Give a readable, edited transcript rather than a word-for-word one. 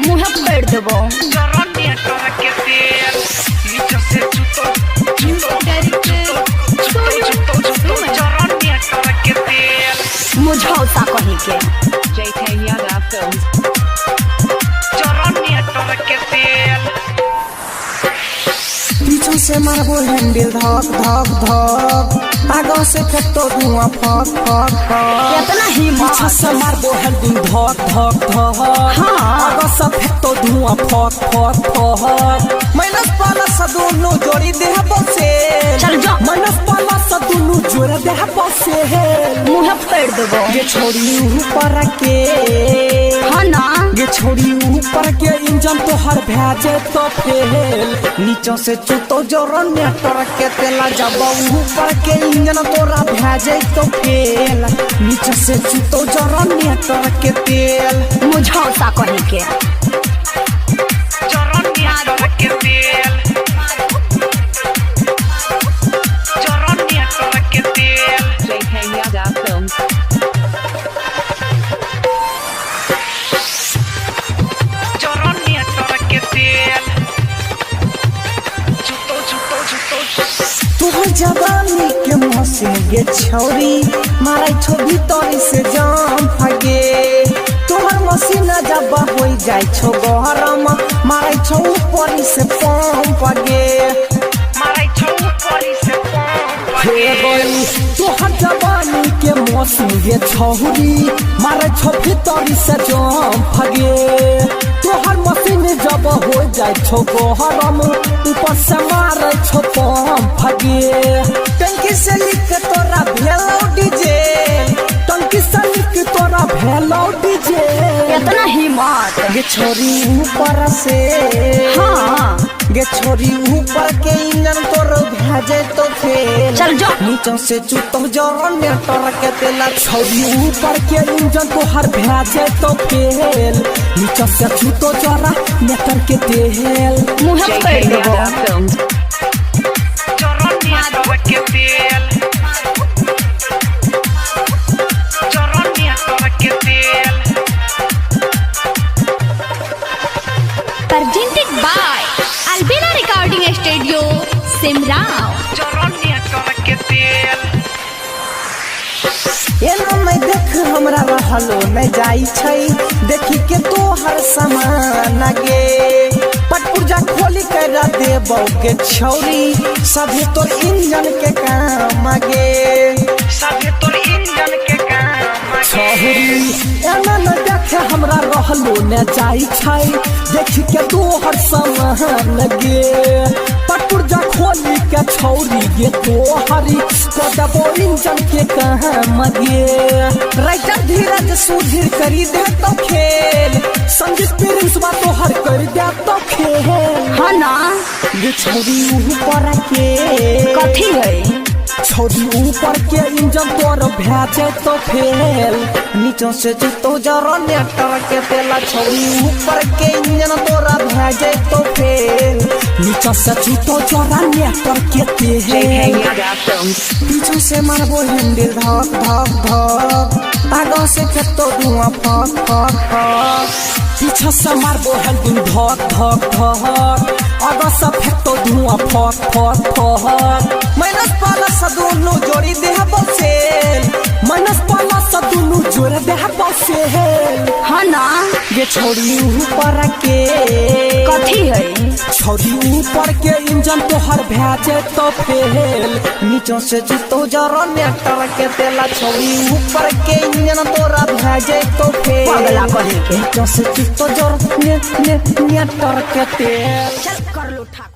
मुँह पेड़ देबो मुझौसा कहीं के JK Yada Films. पीछे से मारबो हैंडल धक धक धक आगे से फेंको धुआं फक फक फक कितना हिम्मत पीछे से मारबो हैंडल धक धक धक आगे से फेंको धुआं फक फक फक माइनस प्लस दोनों जोड़ी देह बसे चल जा माइनस प्लस दोनों जोड़ी देह बसे मुँह पेड़ देबो ये छोड़ी ऊपर के हाँ ना ये छोड़ी ऊपर के इंजन तो हर भेजे तो फेल नीचे से चुतो जोरन में टरक के तेला जब ऊपर के इंजन तोरा भेजे तो फेल नीचे से चुतो जोरन में टरक के तेल मुझौसा कहीं के JK Yada Films. तोहर जवानी के मौसम गे छौरी मारै छो भीतर से जाम फगे तोहर मशीन जब हो जाय छो गरम मारै छो ऊपर से पंप गे तोहर जवानी के मौसम गे छौरी मारै छो भीतर से जाम फगे तोहर मशीन जब हो जाय छो गरम ऊपर से मारै छो पंप फगे टंकी से लिख तोरा भेलो डीजे टंकी से लिख तोरा भेलो डीजे कितना हिम्मत गे छोरी ऊपर से हाँ गे छोरी ऊपर के इंजन तोर भेजे तो फेल चल जा नीचे से चुतो जरन में टरक के तेला छोरी ऊपर के इंजन तो हर भेजे तो फेल नीचे से चुतो जरा में टरक के तेल मुँह JK पेड़ देबो Yada Films. presented by Albina Recording Studio Simrao एना मैं देख हमरा रहलो नहीं जाई छै देखी के तो हर सामान गे पटपुरजा खोली कर देबो के छौरी सभी तो इंजन के काम गे छौरी एना न देख हमरा रहलो न जाई छै देखी के तो हर सामान गे पटपुरजा खोली के छौरी गे तो हरी को देबो इंजन के काम गे राइटर धीरज सुधीर करी दे तो खेल संगीत प्रिंस बा तो हर कर दे तो खेल हाँ ना ये छोरी ऊपर के कथी है छोरी ऊपर के इंजन तोर भेजे तो फेल नीचे से तो जरा नेटर के तेला छोरी ऊपर के इंजन तोरा भेजे तो फेल नीचे से तो जरा नेटर के JK तेल Yada Films. पीछे से मारबो हैंडल धक धक धक आगे से फेंको धुआं फक फक फक पीछे से मारबो हैंडल धक धक धक आगे से फेंको धुआं फक फक फक माइनस प्लस दोनों जोड़ी देह बसेल माइनस प्लस दोनों जोड़ी देह बसेल हाँ ना ये छोड़ी ऊपर के कथी है छोरी ऊपर के इंजन तो हर भेजे तो फेल नीचे से तो जरा नेटर के तेला छोरी ऊपर के इंजन तोरा भेजे तो फेल पगला कहीं के नीचे से तो जरा नेटर के तेल चल कर लो ठा